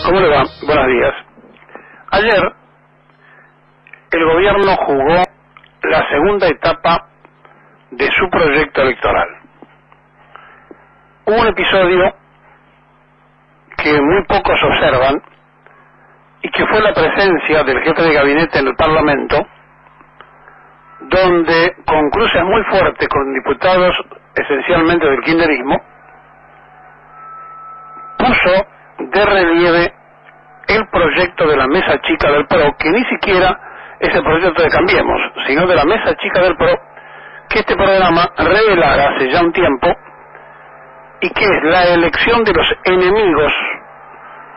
¿Cómo le va? Buenos días. Ayer el gobierno jugó la segunda etapa de su proyecto electoral. Hubo un episodio que muy pocos observan y que fue la presencia del jefe de gabinete en el Parlamento, donde con cruces muy fuertes con diputados esencialmente del kirchnerismo, puso de relieve el proyecto de la mesa chica del PRO, que ni siquiera es el proyecto de Cambiemos, sino de la mesa chica del PRO, que este programa revelara hace ya un tiempo, y que es la elección de los enemigos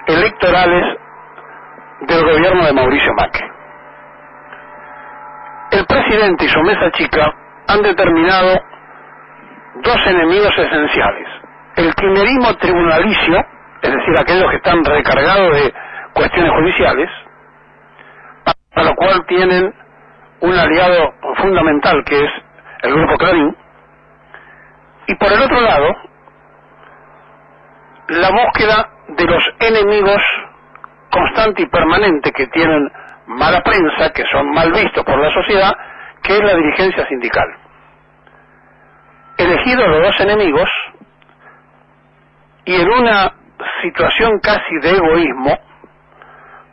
electorales del gobierno de Mauricio Macri. El presidente y su mesa chica han determinado dos enemigos esenciales: el kirchnerismo tribunalicio, es decir, aquellos que están recargados de cuestiones judiciales, para lo cual tienen un aliado fundamental que es el Grupo Clarín, y por el otro lado, la búsqueda de los enemigos constante y permanente que tienen mala prensa, que son mal vistos por la sociedad, que es la dirigencia sindical. Elegidos los dos enemigos, y en una situación casi de egoísmo,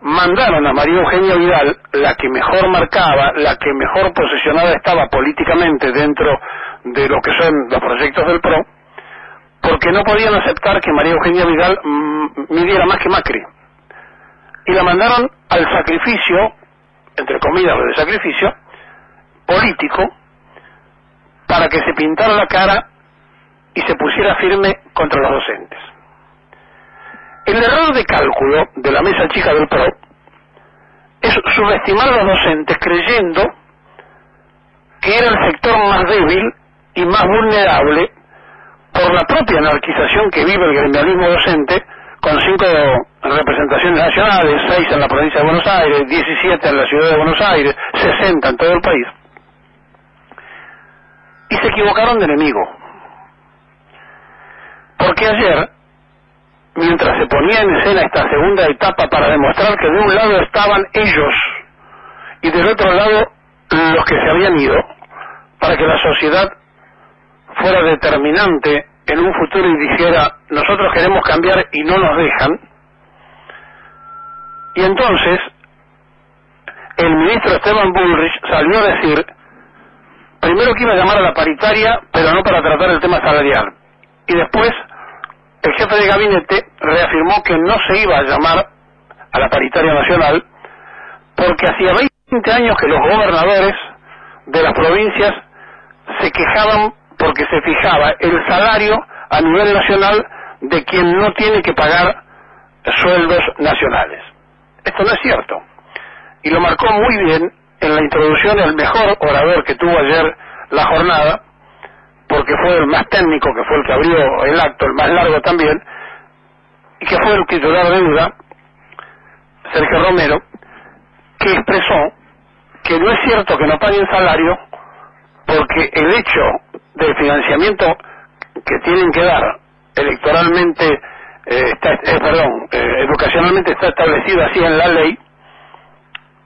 mandaron a María Eugenia Vidal, la que mejor marcaba, la que mejor posicionada estaba políticamente dentro de lo que son los proyectos del PRO, porque no podían aceptar que María Eugenia Vidal midiera más que Macri, y la mandaron al sacrificio, entre comillas de sacrificio político, para que se pintara la cara y se pusiera firme contra los docentes. El error de cálculo de la mesa chica del PRO es subestimar a los docentes creyendo que era el sector más débil y más vulnerable por la propia anarquización que vive el gremialismo docente, con 5 representaciones nacionales, 6 en la provincia de Buenos Aires, 17 en la ciudad de Buenos Aires, 60 en todo el país. Y se equivocaron de enemigo. Porque ayer, mientras se ponía en escena esta segunda etapa para demostrar que de un lado estaban ellos y del otro lado los que se habían ido, para que la sociedad fuera determinante en un futuro y dijera: nosotros queremos cambiar y no nos dejan. Y entonces el ministro Esteban Bullrich salió a decir primero que iba a llamar a la paritaria, pero no para tratar el tema salarial, y después el jefe de gabinete reafirmó que no se iba a llamar a la paritaria nacional porque hacía 20 años que los gobernadores de las provincias se quejaban porque se fijaba el salario a nivel nacional de quien no tiene que pagar sueldos nacionales. Esto no es cierto. Y lo marcó muy bien en la introducción el mejor orador que tuvo ayer la jornada, porque fue el más técnico, que fue el que abrió el acto, el más largo también, y que fue el titular de duda, Sergio Romero, que expresó que no es cierto que no paguen salario, porque el hecho del financiamiento que tienen que dar electoralmente, educacionalmente está establecido así en la ley,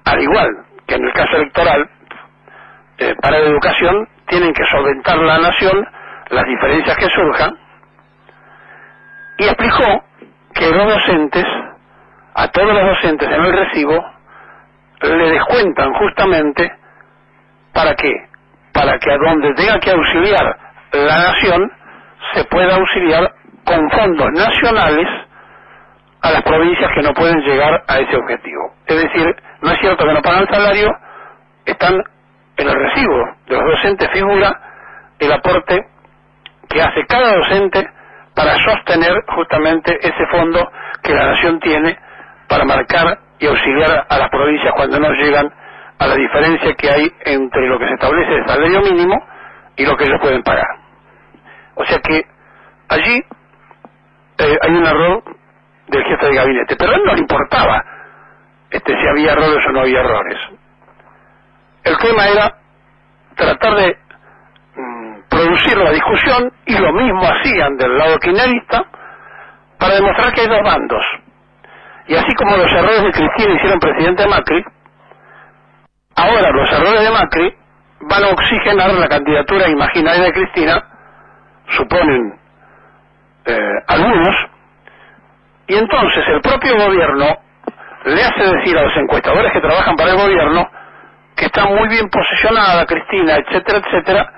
al igual que en el caso electoral, para la educación tienen que solventar la nación las diferencias que surjan, y explicó que los docentes, a todos los docentes en el recibo, le descuentan justamente ¿para qué? Para que a donde tenga que auxiliar la nación se pueda auxiliar con fondos nacionales a las provincias que no pueden llegar a ese objetivo. Es decir, no es cierto que no pagan salario, están en el recibo de los docentes, figura el aporte que hace cada docente para sostener justamente ese fondo que la nación tiene para marcar y auxiliar a las provincias cuando no llegan a la diferencia que hay entre lo que se establece de salario mínimo y lo que ellos pueden pagar. O sea que allí hay un error del jefe de gabinete, pero a él no le importaba si había errores o no había errores. El tema era tratar de producir la discusión, y lo mismo hacían del lado kirchnerista, para demostrar que hay dos bandos. Y así como los errores de Cristina hicieron presidente a Macri, ahora los errores de Macri van a oxigenar la candidatura imaginaria de Cristina, suponen algunos, y entonces el propio gobierno le hace decir a los encuestadores que trabajan para el gobierno que está muy bien posicionada Cristina, etcétera, etcétera,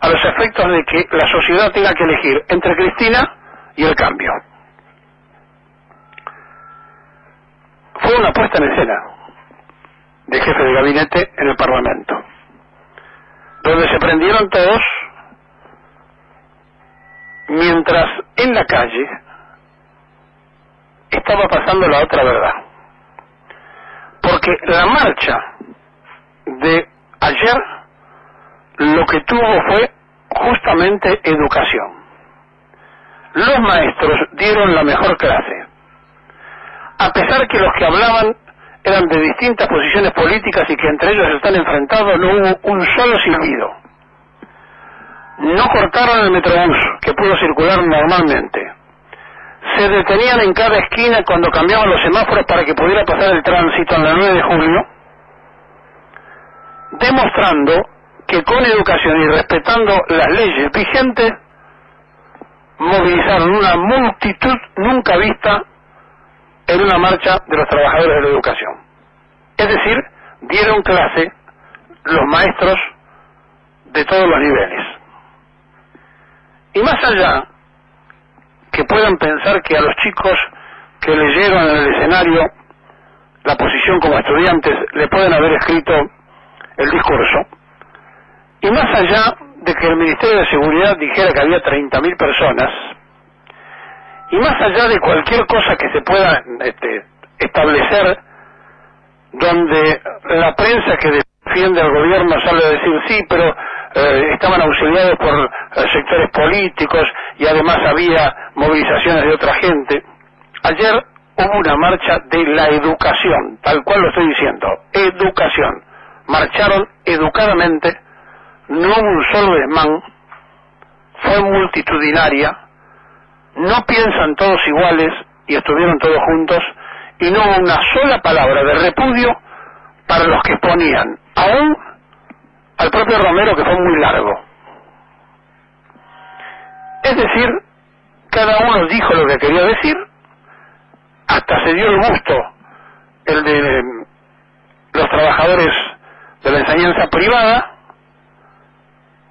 a los efectos de que la sociedad tenga que elegir entre Cristina y el cambio. Fue una puesta en escena de jefe de gabinete en el Parlamento, donde se prendieron todos, mientras en la calle estaba pasando la otra verdad. Porque la marcha de ayer lo que tuvo fue justamente educación. Los maestros dieron la mejor clase, a pesar que los que hablaban eran de distintas posiciones políticas y que entre ellos están enfrentados, no hubo un solo silbido. No cortaron el metrobús, que pudo circular normalmente. Se detenían en cada esquina cuando cambiaban los semáforos para que pudiera pasar el tránsito en la 9 de julio, demostrando que con educación y respetando las leyes vigentes, movilizaron una multitud nunca vista en una marcha de los trabajadores de la educación. Es decir, dieron clase los maestros de todos los niveles. Y más allá que puedan pensar que a los chicos que leyeron en el escenario la posición como estudiantes le pueden haber escrito el discurso, y más allá de que el Ministerio de Seguridad dijera que había 30.000 personas, y más allá de cualquier cosa que se pueda establecer, donde la prensa que defiende al gobierno sale a decir sí, pero estaban auxiliados por sectores políticos y además había movilizaciones de otra gente. Ayer hubo una marcha de la educación, tal cual lo estoy diciendo, educación. Marcharon educadamente, no hubo un solo desmán, fue multitudinaria, no piensan todos iguales y estuvieron todos juntos, y no hubo una sola palabra de repudio para los que exponían, aún al propio Romero, que fue muy largo. Es decir, cada uno dijo lo que quería decir, hasta se dio el gusto el de los trabajadores de la enseñanza privada,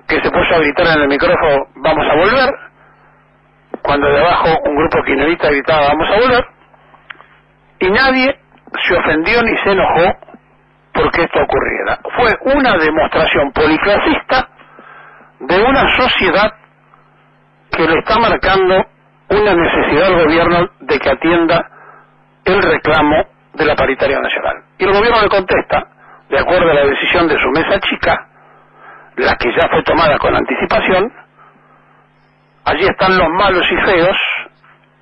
que se puso a gritar en el micrófono vamos a volver, cuando de abajo un grupo kirchnerista gritaba vamos a volver, y nadie se ofendió ni se enojó porque esto ocurriera. Fue una demostración policlasista de una sociedad que le está marcando una necesidad al gobierno de que atienda el reclamo de la paritaria nacional. Y el gobierno le contesta, de acuerdo a la decisión de su mesa chica, la que ya fue tomada con anticipación, allí están los malos y feos,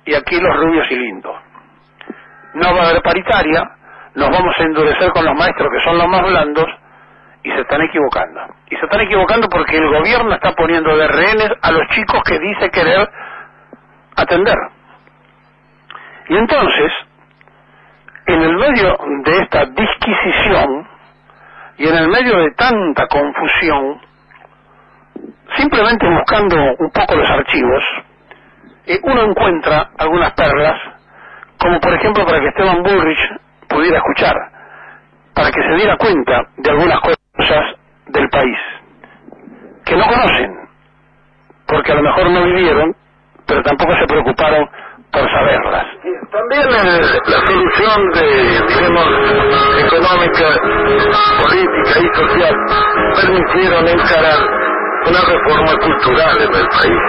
y aquí los rubios y lindos. No va a haber paritaria, nos vamos a endurecer con los maestros que son los más blandos, y se están equivocando. Y se están equivocando porque el gobierno está poniendo de rehenes a los chicos que dice querer atender. Y entonces, en el medio de esta disquisición, y en el medio de tanta confusión, simplemente buscando un poco los archivos, uno encuentra algunas perlas, como por ejemplo para que Esteban Bullrich pudiera escuchar, para que se diera cuenta de algunas cosas del país, que no conocen, porque a lo mejor no vivieron, pero tampoco se preocuparon por saberlas. También la solución económica, política y social permitieron encarar una reforma cultural en el país.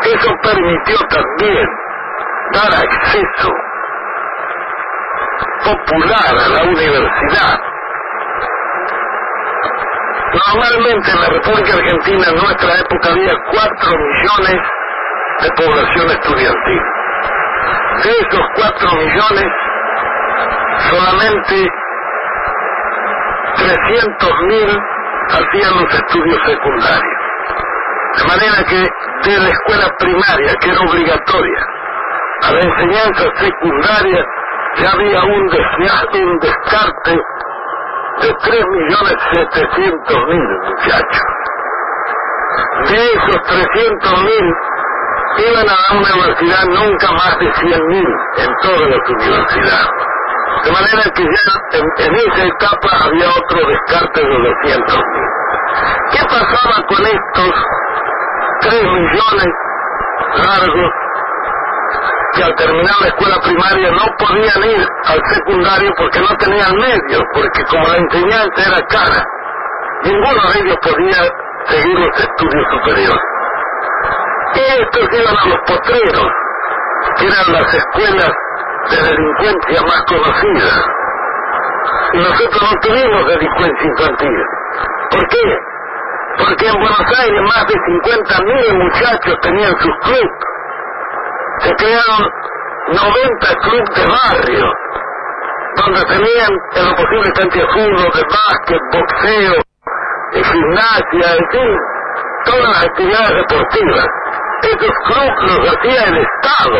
Eso permitió también dar acceso popular a la universidad. Normalmente en la República Argentina en nuestra época había 4 millones de población estudiantil. De esos 4 millones, solamente 300.000 hacían los estudios secundarios. De manera que de la escuela primaria, que era obligatoria, a la enseñanza secundaria, ya había un descarte de 3.700.000 muchachos. De esos 300.000 iban a la universidad nunca más de 100.000 en todas las universidades. De manera que ya en esa etapa había otro descarte de 200.000. ¿Qué pasaba con estos 3 millones largos que al terminar la escuela primaria no podían ir al secundario porque no tenían medios, porque como la enseñanza era cara, ninguno de ellos podía seguir los estudios superiores? Y estos iban a los potreros, que eran las escuelas de delincuencia más conocidas. Y nosotros no tuvimos delincuencia infantil. ¿Por qué? Porque en Buenos Aires más de 50.000 muchachos tenían sus clubes. Se crearon 90 clubes de barrio, donde tenían en lo posible cancha de fútbol, de básquet, boxeo, de gimnasia, en fin, todas las actividades deportivas. Esos clubes los hacía el Estado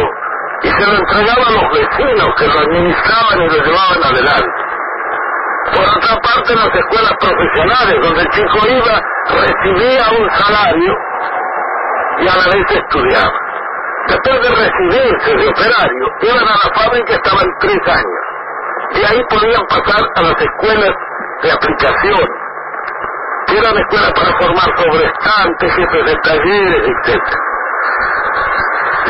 y se lo entregaban a los vecinos que lo administraban y lo llevaban adelante. Por otra parte, las escuelas profesionales, donde el chico iba, recibía un salario y a la vez estudiaba. Después de recibirse de operario, iban a la fábrica, estaban 3 años. Y ahí podían pasar a las escuelas de aplicación, que eran escuelas para formar sobrestantes, jefes de talleres, etc.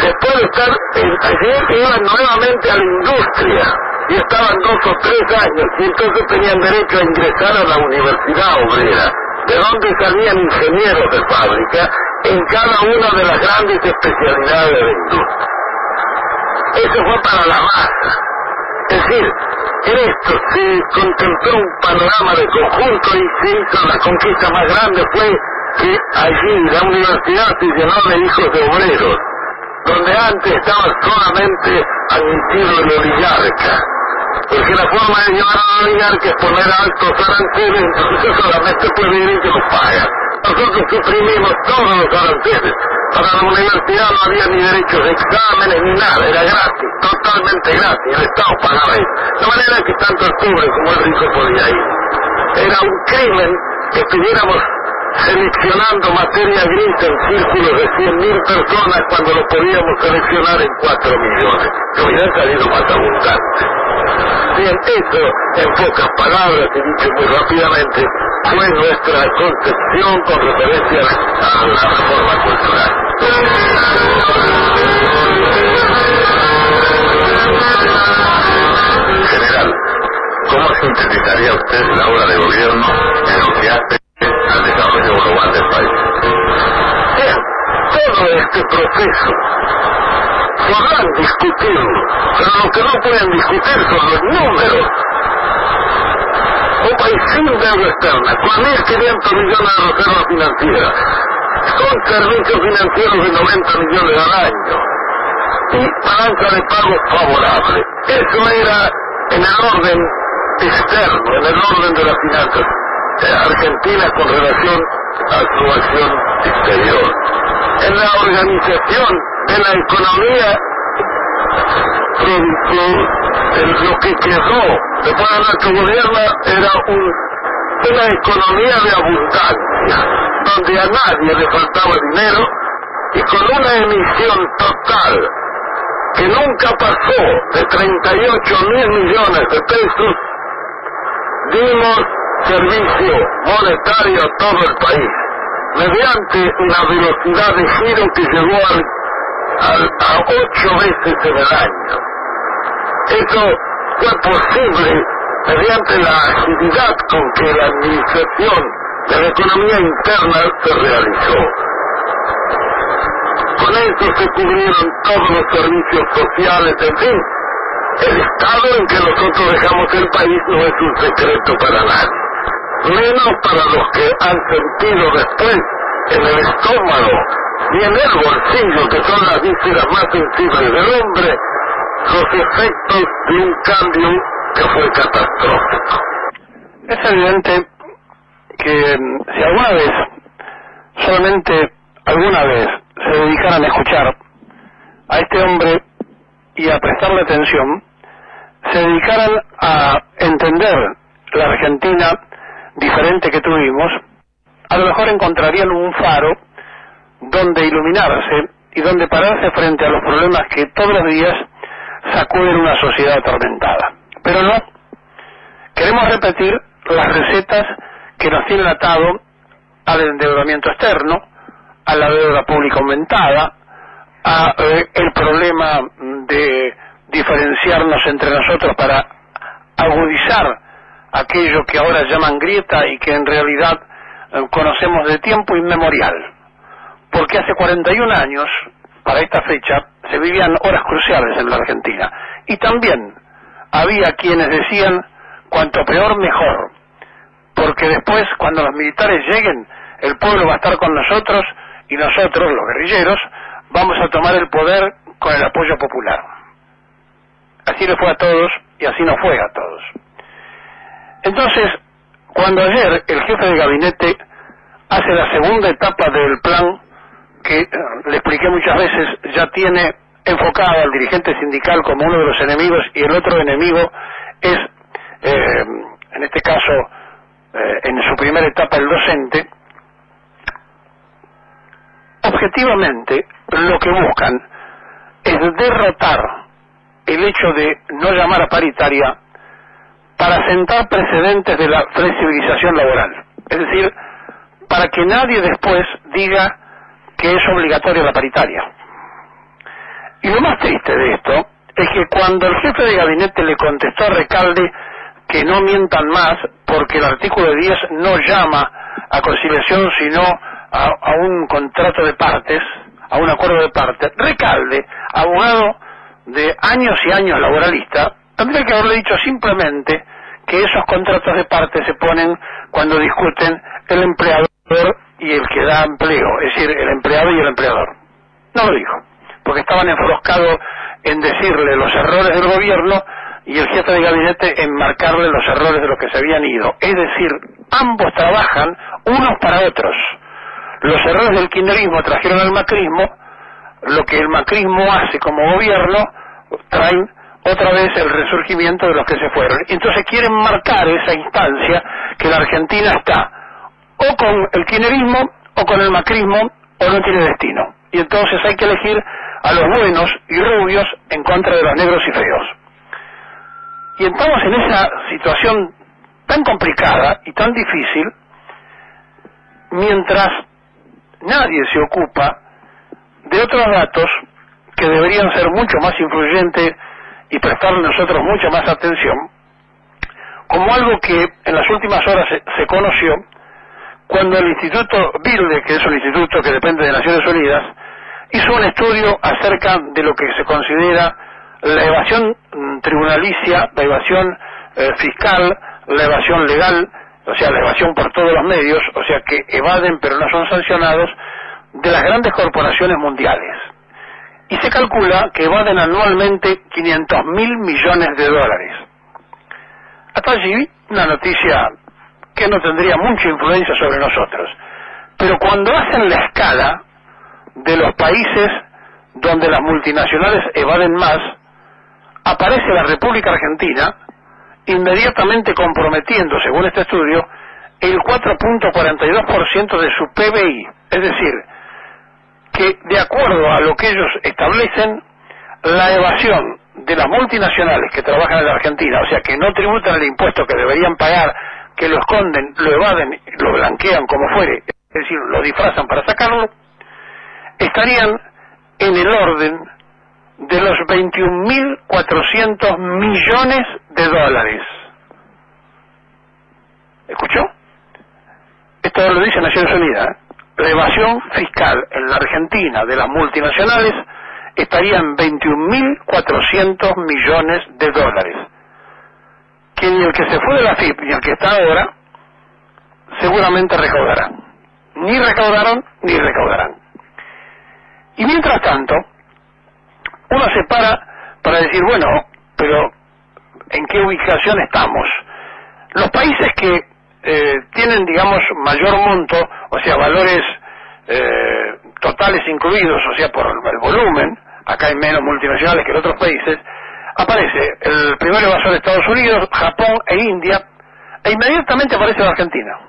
Después de estar en taller, iban nuevamente a la industria, y estaban 2 o 3 años, y entonces tenían derecho a ingresar a la universidad obrera, de donde salían ingenieros de fábrica en cada una de las grandes especialidades de la industria. Eso fue para la masa. Es decir, en esto se contempló un panorama de conjunto y se hizo la conquista más grande. Fue que allí la universidad se llenó de hijos de obreros, donde antes estaba solamente admitido el oligarca, porque la forma de llevar al oligarca es poner altos aranceles, entonces solamente puede ir y que los paga. Nosotros suprimimos todos los aranceles. Para la universidad no había ni derechos de exámenes ni nada, era gratis, totalmente gratis, el Estado pagaba eso. De manera que tanto el pobre como el rico podía ir. Era un crimen que estuviéramos seleccionando materia gris en círculos de 100.000 personas cuando lo podíamos seleccionar en 4 millones, que hubieran salido más abundantes. Bien, eso, en pocas palabras y dicho muy rápidamente, fue nuestra concepción con referencia a la reforma cultural. General, ¿cómo sintetizaría usted la obra de gobierno en lo que hace al desarrollo global del país? Bien, todo este proceso podrán discutirlo, pero lo que no pueden discutir son los números. Un país sin deuda externa, con 1.500 millones de reservas financieras, con servicios financieros de 90 millones al año y balanza de pagos favorable. Eso era en el orden externo, en el orden de las finanzas argentinas con relación a su acción exterior. En la organización de la economía, lo que quedó después de nuestro gobierno era una economía de abundancia, donde a nadie le faltaba dinero y con una emisión total que nunca pasó de 38.000 millones de pesos, dimos servicio monetario a todo el país, mediante una velocidad de giro que llegó a 8 veces en el año. Eso fue posible mediante la agilidad con que la administración de la economía interna se realizó. Con eso se cubrieron todos los servicios sociales, en fin. El estado en que nosotros dejamos el país no es un secreto para nadie, menos para los que han sentido después en el estómago y en el bolsillo, que son las vísceras más sensibles del hombre, los efectos de un cambio que fue catastrófico. Es evidente que si alguna vez, solamente alguna vez, se dedicaran a escuchar a este hombre y a prestarle atención, se dedicaran a entender la Argentina diferente que tuvimos, a lo mejor encontrarían un faro donde iluminarse y donde pararse frente a los problemas que todos los días sacuden una sociedad atormentada. Pero no, queremos repetir las recetas que nos tienen atado al endeudamiento externo, a la deuda pública aumentada, a el problema de diferenciarnos entre nosotros para agudizar aquello que ahora llaman grieta y que en realidad conocemos de tiempo inmemorial. Porque hace 41 años, para esta fecha, se vivían horas cruciales en la Argentina. Y también había quienes decían, cuanto peor mejor, porque después, cuando los militares lleguen, el pueblo va a estar con nosotros y nosotros, los guerrilleros, vamos a tomar el poder con el apoyo popular. Así le fue a todos y así nos fue a todos. Entonces, cuando ayer el jefe de gabinete hace la segunda etapa del plan, que le expliqué muchas veces, ya tiene enfocado al dirigente sindical como uno de los enemigos y el otro enemigo es, en este caso, en su primera etapa el docente, objetivamente lo que buscan es derrotar el hecho de no llamar a paritaria para sentar precedentes de la flexibilización laboral. Es decir, para que nadie después diga que es obligatoria la paritaria. Y lo más triste de esto es que cuando el jefe de gabinete le contestó a Recalde que no mientan más porque el artículo 10 no llama a conciliación sino a un contrato de partes, a un acuerdo de partes, Recalde, abogado de años y años laboralista, tendría que haberle dicho simplemente que esos contratos de partes se ponen cuando discuten el empleador y el que da empleo, es decir, el empleado y el empleador. No lo dijo, porque estaban enfroscados en decirle los errores del gobierno y el jefe de gabinete en marcarle los errores de los que se habían ido. Es decir, ambos trabajan unos para otros. Los errores del kirchnerismo trajeron al macrismo, lo que el macrismo hace como gobierno, traen otra vez el resurgimiento de los que se fueron. Entonces quieren marcar esa instancia que la Argentina está o con el kirchnerismo o con el macrismo o no tiene destino. Y entonces hay que elegir a los buenos y rubios en contra de los negros y feos. Y estamos en esa situación tan complicada y tan difícil mientras nadie se ocupa de otros datos que deberían ser mucho más influyentes y prestarle nosotros mucha más atención, como algo que en las últimas horas se conoció cuando el Instituto Bilde, que es un instituto que depende de Naciones Unidas, hizo un estudio acerca de lo que se considera la evasión tribunalicia, la evasión fiscal, la evasión legal, o sea, la evasión por todos los medios, o sea, que evaden pero no son sancionados, de las grandes corporaciones mundiales. Y se calcula que evaden anualmente 500.000 millones de dólares. Hasta allí, una noticia que no tendría mucha influencia sobre nosotros. Pero cuando hacen la escala de los países donde las multinacionales evaden más, aparece la República Argentina inmediatamente comprometiendo, según este estudio, el 4.42% de su PBI. Es decir, que de acuerdo a lo que ellos establecen, la evasión de las multinacionales que trabajan en la Argentina, o sea, que no tributan el impuesto que deberían pagar, que lo esconden, lo evaden, lo blanquean como fuere, es decir, lo disfrazan para sacarlo, estarían en el orden de los 21.400 millones de dólares. ¿Escuchó? Esto lo dice Naciones Unidas, ¿eh? La evasión fiscal en la Argentina de las multinacionales estaría en 21.400 millones de dólares. Que ni el que se fue de la FIP ni el que está ahora seguramente recaudarán. Ni recaudaron ni recaudarán. Y mientras tanto, uno se para decir, bueno, pero ¿en qué ubicación estamos? Los países que tienen, digamos, mayor monto, o sea, valores totales incluidos, o sea, por el volumen, acá hay menos multinacionales que en otros países, aparece el primer evasor de Estados Unidos, Japón e India, e inmediatamente aparece la Argentina.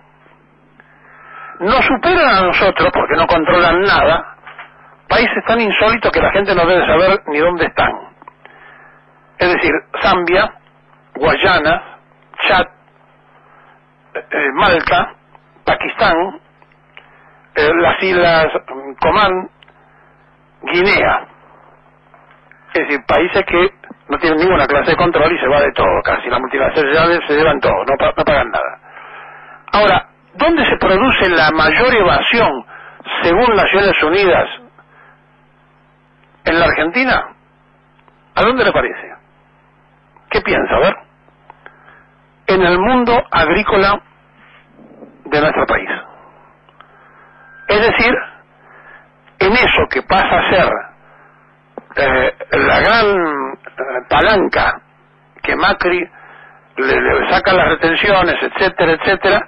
Nos superan a nosotros, porque no controlan nada, países tan insólitos que la gente no debe saber ni dónde están. Es decir, Zambia, Guayana, Chad, Malta, Pakistán, las Islas Comán, Guinea. Es decir, países que no tienen ninguna clase de control y se va de todo casi. Las multinacionales se llevan todo, no pagan nada. Ahora, ¿dónde se produce la mayor evasión según Naciones Unidas? ¿En la Argentina? ¿A dónde le parece? ¿Qué piensa? A ver. En el mundo agrícola de nuestro país. Es decir, en eso que pasa a ser la gran palanca que Macri le saca las retenciones, etcétera, etcétera,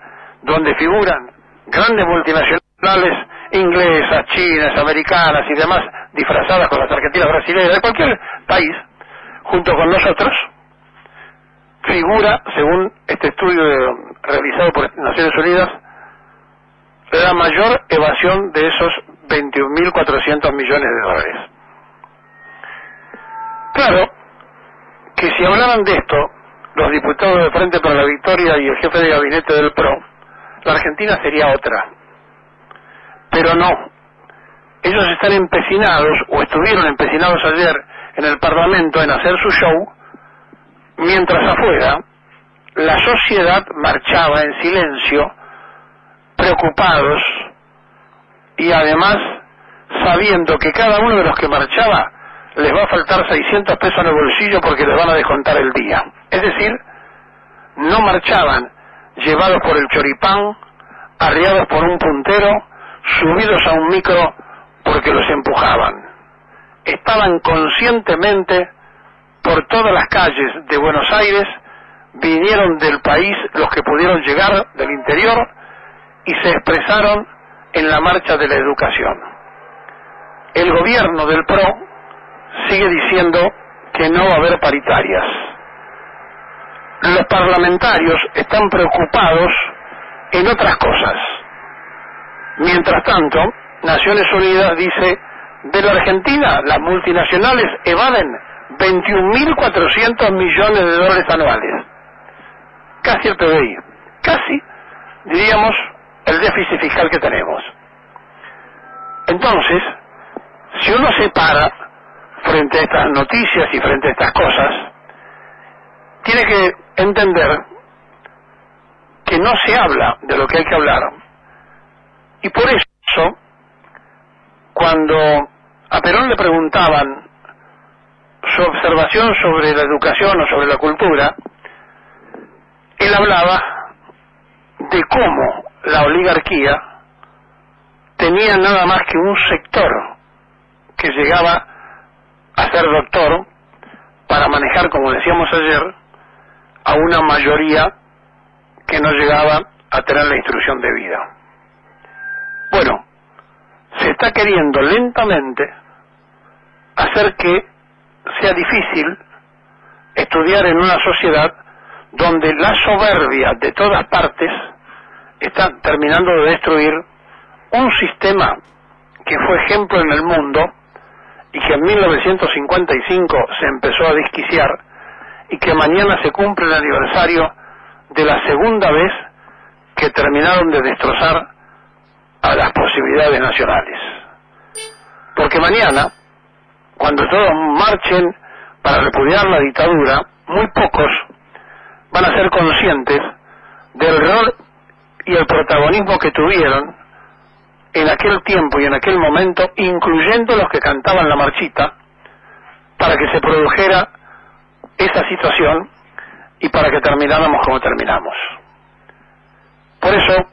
donde figuran grandes multinacionales inglesas, chinas, americanas y demás, disfrazadas con las argentinas, brasileñas, de cualquier país, junto con nosotros, figura, según este estudio realizado por Naciones Unidas, la mayor evasión de esos 21.400 millones de dólares. Claro que si hablaran de esto los diputados de Frente para la Victoria y el jefe de gabinete del PRO, la Argentina sería otra. Pero no. Ellos están empecinados, o estuvieron empecinados ayer en el Parlamento en hacer su show, mientras afuera la sociedad marchaba en silencio, preocupados, y además sabiendo que cada uno de los que marchaba les va a faltar 600 pesos en el bolsillo porque les van a descontar el día. Es decir, no marchaban llevados por el choripán, arriados por un puntero, subidos a un micro porque los empujaban. Estaban conscientemente por todas las calles de Buenos Aires, vinieron del país los que pudieron llegar del interior y se expresaron en la marcha de la educación. El gobierno del PRO sigue diciendo que no va a haber paritarias. Los parlamentarios están preocupados en otras cosas. Mientras tanto, Naciones Unidas dice, de la Argentina las multinacionales evaden 21.400 millones de dólares anuales. Casi el PBI. Casi, diríamos, el déficit fiscal que tenemos. Entonces, si uno se para frente a estas noticias y frente a estas cosas, tiene que entender que no se habla de lo que hay que hablar. Y por eso, cuando a Perón le preguntaban su observación sobre la educación o sobre la cultura, él hablaba de cómo la oligarquía tenía nada más que un sector que llegaba a ser doctor para manejar, como decíamos ayer, a una mayoría que no llegaba a tener la instrucción debida. Bueno, se está queriendo lentamente hacer que sea difícil estudiar en una sociedad donde la soberbia de todas partes está terminando de destruir un sistema que fue ejemplo en el mundo y que en 1955 se empezó a desquiciar y que mañana se cumple el aniversario de la segunda vez que terminaron de destrozar a las posibilidades nacionales. Porque mañana, cuando todos marchen para repudiar la dictadura, muy pocos van a ser conscientes del rol y el protagonismo que tuvieron en aquel tiempo y en aquel momento, incluyendo los que cantaban la marchita, para que se produjera esa situación y para que termináramos como terminamos. Por eso,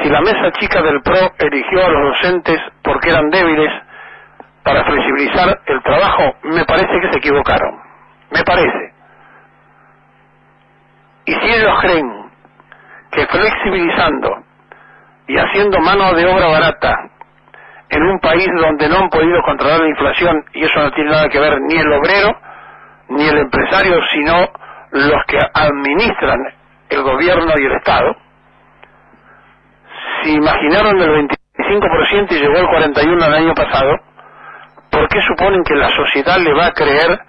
si la mesa chica del PRO eligió a los docentes porque eran débiles para flexibilizar el trabajo, me parece que se equivocaron. Me parece. Y si ellos creen que flexibilizando y haciendo mano de obra barata en un país donde no han podido controlar la inflación, y eso no tiene nada que ver ni el obrero ni el empresario, sino los que administran el gobierno y el Estado, si imaginaron el 25% y llegó el 41% el año pasado, ¿por qué suponen que la sociedad le va a creer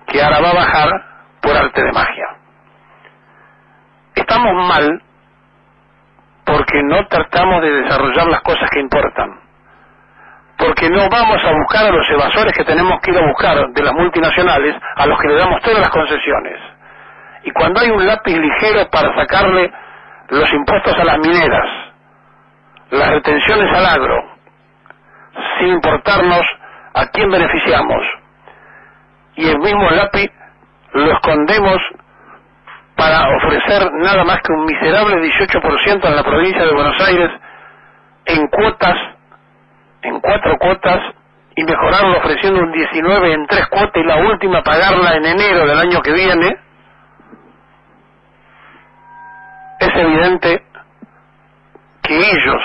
que ahora va a bajar por arte de magia? Estamos mal porque no tratamos de desarrollar las cosas que importan, porque no vamos a buscar a los evasores que tenemos que ir a buscar de las multinacionales, a los que le damos todas las concesiones. Y cuando hay un lápiz ligero para sacarle los impuestos a las mineras, las retenciones al agro, sin importarnos a quién beneficiamos, y el mismo lápiz lo escondemos para ofrecer nada más que un miserable 18% en la provincia de Buenos Aires en cuotas, en 4 cuotas, y mejorarlo ofreciendo un 19% en 3 cuotas y la última pagarla en enero del año que viene, es evidente que ellos,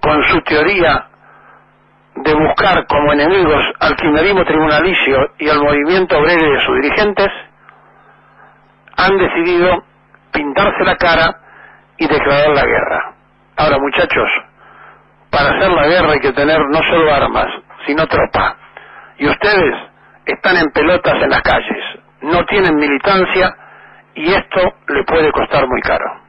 con su teoría de buscar como enemigos al kirchnerismo tribunalicio y al movimiento obrero de sus dirigentes, han decidido pintarse la cara y declarar la guerra. Ahora, muchachos, para hacer la guerra hay que tener no solo armas, sino tropa. Y ustedes están en pelotas en las calles, no tienen militancia, y esto le puede costar muy caro.